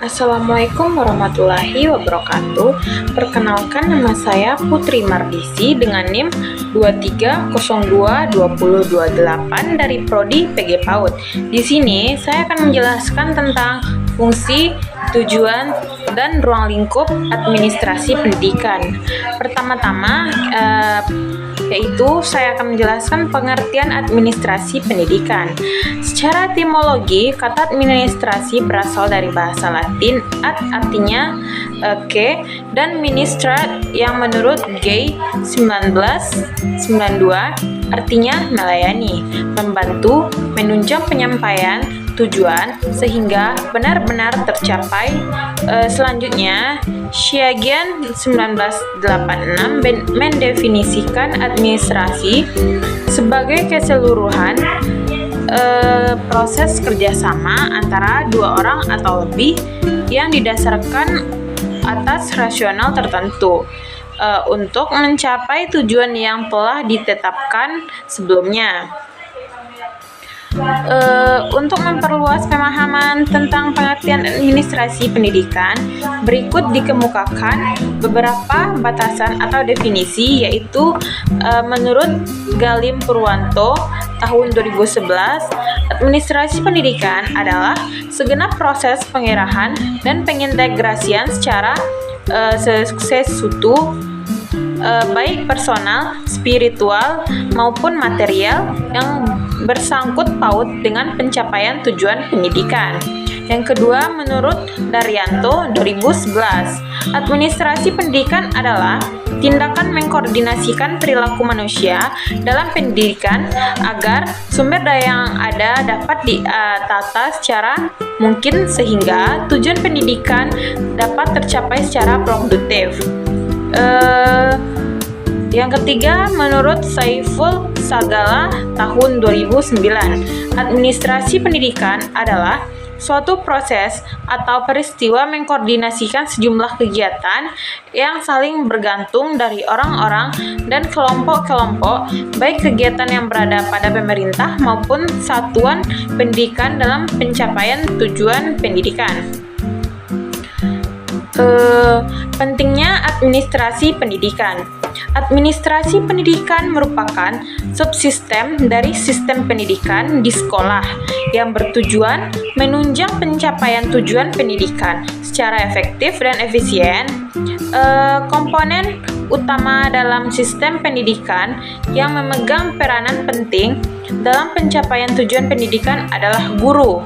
Assalamualaikum warahmatullahi wabarakatuh. Perkenalkan, nama saya Putri Mardisi dengan NIM 23022028 dari Prodi PG PAUD. Di sini saya akan menjelaskan tentang fungsi, tujuan, dan ruang lingkup administrasi pendidikan. Pertama-tama yaitu saya akan menjelaskan pengertian administrasi pendidikan. Secara etimologi, kata administrasi berasal dari bahasa Latin artinya ke, dan ministrat yang menurut Gay 1992 artinya melayani, membantu, menunjang penyampaian tujuan sehingga benar-benar tercapai. Selanjutnya, Syagian 1986 mendefinisikan administrasi sebagai keseluruhan proses kerjasama antara dua orang atau lebih yang didasarkan atas rasional tertentu untuk mencapai tujuan yang telah ditetapkan sebelumnya. Untuk memperluas pemahaman tentang pengertian administrasi pendidikan, berikut dikemukakan beberapa batasan atau definisi, yaitu menurut Galim Purwanto tahun 2011, administrasi pendidikan adalah segenap proses pengerahan dan pengintegrasian secara sesuatu baik personal, spiritual, maupun material yang bersangkut paut dengan pencapaian tujuan pendidikan. Yang kedua, menurut Daryanto 2011, administrasi pendidikan adalah tindakan mengkoordinasikan perilaku manusia dalam pendidikan agar sumber daya yang ada dapat ditata secara mungkin sehingga tujuan pendidikan dapat tercapai secara produktif. Yang ketiga, menurut Saiful Sagala tahun 2009, administrasi pendidikan adalah suatu proses atau peristiwa mengkoordinasikan sejumlah kegiatan yang saling bergantung dari orang-orang dan kelompok-kelompok, baik kegiatan yang berada pada pemerintah maupun satuan pendidikan dalam pencapaian tujuan pendidikan. Pentingnya administrasi pendidikan. Administrasi pendidikan merupakan subsistem dari sistem pendidikan di sekolah yang bertujuan menunjang pencapaian tujuan pendidikan secara efektif dan efisien. Komponen utama dalam sistem pendidikan yang memegang peranan penting dalam pencapaian tujuan pendidikan adalah guru.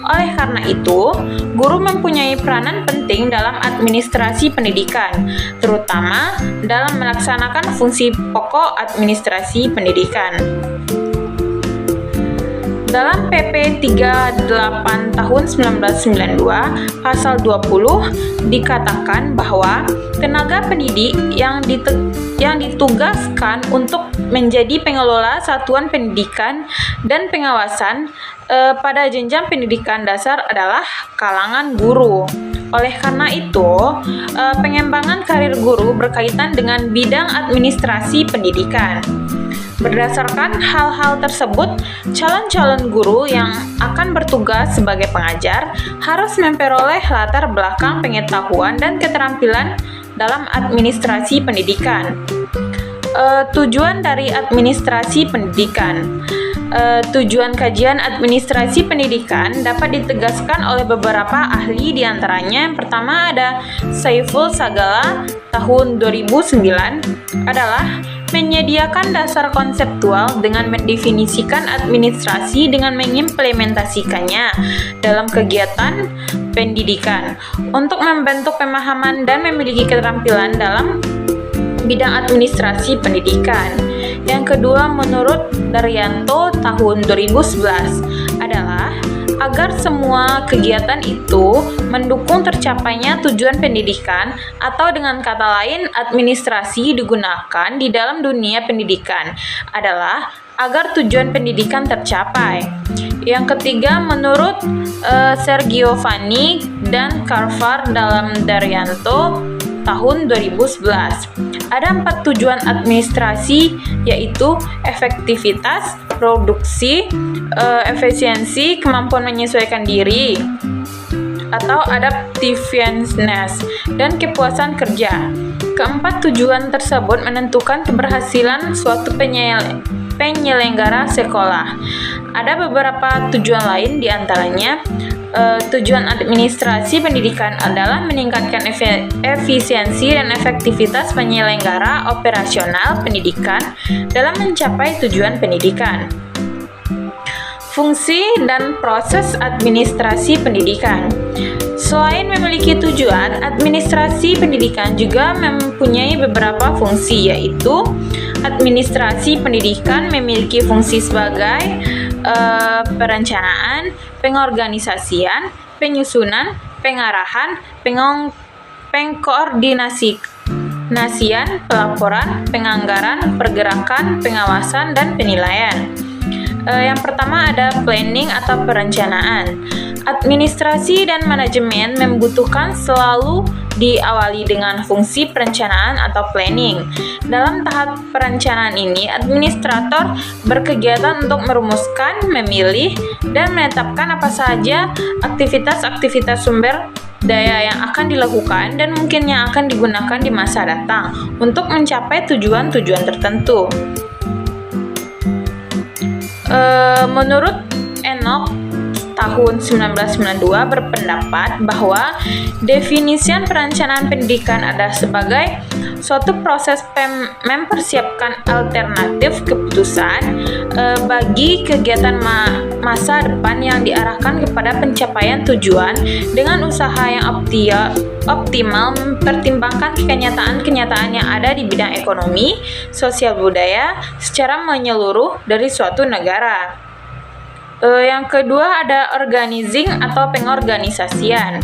Oleh karena itu, guru mempunyai peranan penting dalam administrasi pendidikan, terutama dalam melaksanakan fungsi pokok administrasi pendidikan. Dalam PP 38 tahun 1992 pasal 20 dikatakan bahwa tenaga pendidik yang ditugaskan untuk menjadi pengelola satuan pendidikan dan pengawasan pada jenjang pendidikan dasar adalah kalangan guru. Oleh karena itu, pengembangan karir guru berkaitan dengan bidang administrasi pendidikan. Berdasarkan hal-hal tersebut, calon-calon guru yang akan bertugas sebagai pengajar harus memperoleh latar belakang pengetahuan dan keterampilan dalam administrasi pendidikan. Tujuan dari administrasi pendidikan. Tujuan kajian administrasi pendidikan dapat ditegaskan oleh beberapa ahli, diantaranya yang pertama ada Saiful Sagala tahun 2009 adalah menyediakan dasar konseptual dengan mendefinisikan administrasi dengan mengimplementasikannya dalam kegiatan pendidikan untuk membentuk pemahaman dan memiliki keterampilan dalam bidang administrasi pendidikan. Yang kedua, menurut Daryanto tahun 2011 adalah agar semua kegiatan itu mendukung tercapainya tujuan pendidikan, atau dengan kata lain administrasi digunakan di dalam dunia pendidikan adalah agar tujuan pendidikan tercapai. Yang ketiga, menurut Sergio Vanni dan Carvar dalam Daryanto tahun 2011. Ada 4 tujuan administrasi, yaitu efektivitas, produksi, efisiensi, kemampuan menyesuaikan diri, atau adaptiveness dan kepuasan kerja. Keempat tujuan tersebut menentukan keberhasilan suatu penyelenggara sekolah. Ada beberapa tujuan lain, diantaranya tujuan administrasi pendidikan adalah meningkatkan efisiensi dan efektivitas penyelenggara operasional pendidikan dalam mencapai tujuan pendidikan. Fungsi dan proses administrasi pendidikan. Selain memiliki tujuan, administrasi pendidikan juga mempunyai beberapa fungsi, yaitu administrasi pendidikan memiliki fungsi sebagai perencanaan, pengorganisasian, penyusunan, pengarahan, pengkoordinasian, pelaporan, penganggaran, pergerakan, pengawasan, dan penilaian. Yang pertama ada planning atau perencanaan. Administrasi dan manajemen membutuhkan selalu diawali dengan fungsi perencanaan atau planning. Dalam tahap perencanaan ini, administrator berkegiatan untuk merumuskan, memilih, dan menetapkan apa saja aktivitas-aktivitas sumber daya yang akan dilakukan dan mungkin yang akan digunakan di masa datang untuk mencapai tujuan-tujuan tertentu. Menurut Enoch tahun 1992 berpendapat bahwa definisi perencanaan pendidikan adalah sebagai suatu proses mempersiapkan alternatif keputusan bagi kegiatan masa depan yang diarahkan kepada pencapaian tujuan dengan usaha yang optimal mempertimbangkan kenyataan-kenyataan yang ada di bidang ekonomi, sosial budaya secara menyeluruh dari suatu negara. Yang kedua ada organizing atau pengorganisasian.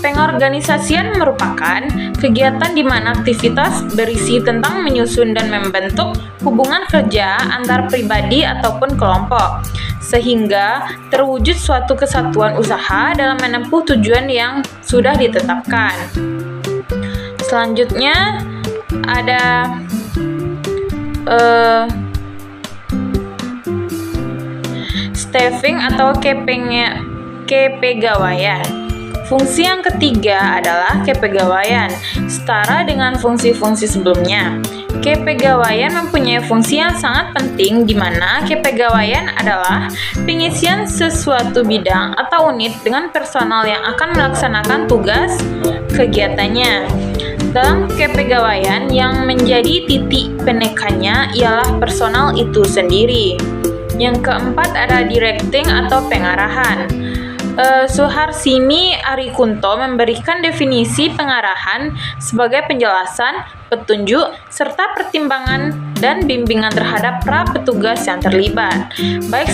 Pengorganisasian merupakan kegiatan di mana aktivitas berisi tentang menyusun dan membentuk hubungan kerja antar pribadi ataupun kelompok, sehingga terwujud suatu kesatuan usaha dalam menempuh tujuan yang sudah ditetapkan. Selanjutnya ada staffing atau kepegawaian. Fungsi yang ketiga adalah kepegawaian, setara dengan fungsi-fungsi sebelumnya. Kepegawaian mempunyai fungsi yang sangat penting di mana kepegawaian adalah pengisian sesuatu bidang atau unit dengan personal yang akan melaksanakan tugas kegiatannya. Dalam kepegawaian yang menjadi titik penekannya ialah personal itu sendiri. Yang keempat ada directing atau pengarahan. Suharsini Arikunto memberikan definisi pengarahan sebagai penjelasan, petunjuk, serta pertimbangan dan bimbingan terhadap para petugas yang terlibat, baik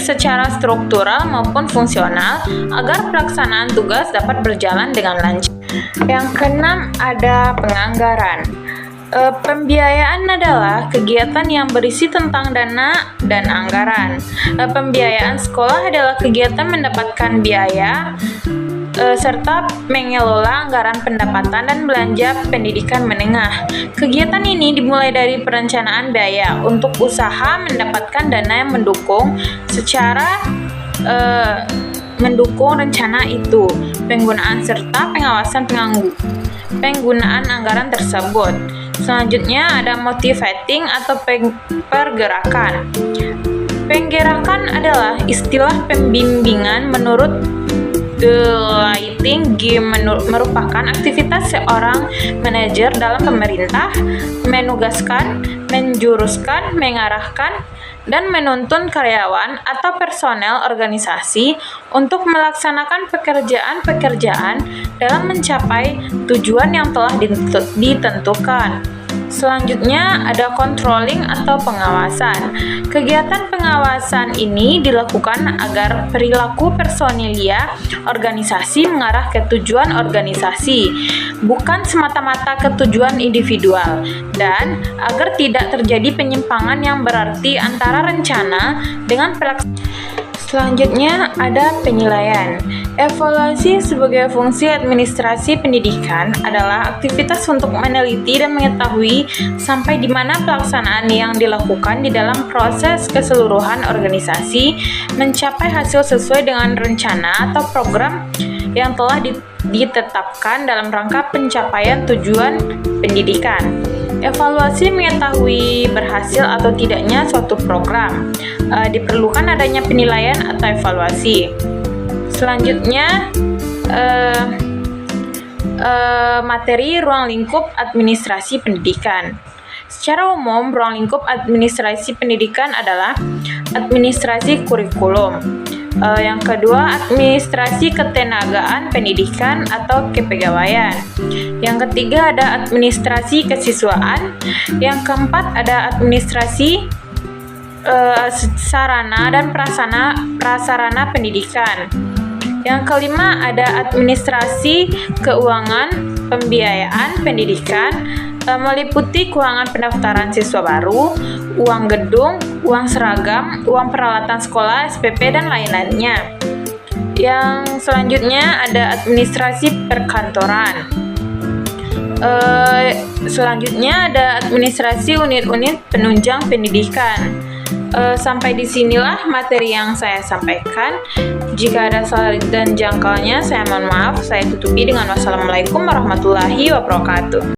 secara struktural maupun fungsional, agar pelaksanaan tugas dapat berjalan dengan lancar. Yang keenam ada penganggaran. Pembiayaan adalah kegiatan yang berisi tentang dana dan anggaran. Pembiayaan sekolah adalah kegiatan mendapatkan biaya serta mengelola anggaran pendapatan dan belanja pendidikan menengah. Kegiatan ini dimulai dari perencanaan biaya untuk usaha mendapatkan dana yang mendukung rencana itu, penggunaan serta pengawasan penggunaan anggaran tersebut. Selanjutnya ada motivating atau pergerakan. Penggerakan adalah istilah pembimbingan menurut Delighting G merupakan aktivitas seorang manajer dalam pemerintah, menugaskan, menjuruskan, mengarahkan, dan menuntun karyawan atau personel organisasi untuk melaksanakan pekerjaan-pekerjaan dalam mencapai tujuan yang telah ditentukan. Selanjutnya ada controlling atau pengawasan. Kegiatan pengawasan ini dilakukan agar perilaku personilia organisasi mengarah ke tujuan organisasi, bukan semata-mata ke tujuan individual, dan agar tidak terjadi penyimpangan yang berarti antara rencana dengan pelaksanaan. Selanjutnya ada penilaian. Evaluasi sebagai fungsi administrasi pendidikan adalah aktivitas untuk meneliti dan mengetahui sampai di mana pelaksanaan yang dilakukan di dalam proses keseluruhan organisasi mencapai hasil sesuai dengan rencana atau program yang telah ditetapkan dalam rangka pencapaian tujuan pendidikan. Evaluasi mengetahui berhasil atau tidaknya suatu program. Diperlukan adanya penilaian atau evaluasi. Selanjutnya, materi ruang lingkup administrasi pendidikan. Secara umum, ruang lingkup administrasi pendidikan adalah administrasi kurikulum. Yang kedua, administrasi ketenagaan pendidikan atau kepegawaian. Yang ketiga ada administrasi kesiswaan. Yang keempat ada administrasi sarana dan prasarana pendidikan. Yang kelima ada administrasi keuangan pembiayaan pendidikan, meliputi keuangan pendaftaran siswa baru, uang gedung, uang seragam, uang peralatan sekolah, SPP, dan lain-lainnya. Yang selanjutnya ada administrasi perkantoran. Selanjutnya ada administrasi unit-unit penunjang pendidikan. Sampai di sinilah materi yang saya sampaikan. Jika ada salah dan jangkalnya, saya mohon maaf. Saya tutupi dengan wassalamualaikum warahmatullahi wabarakatuh.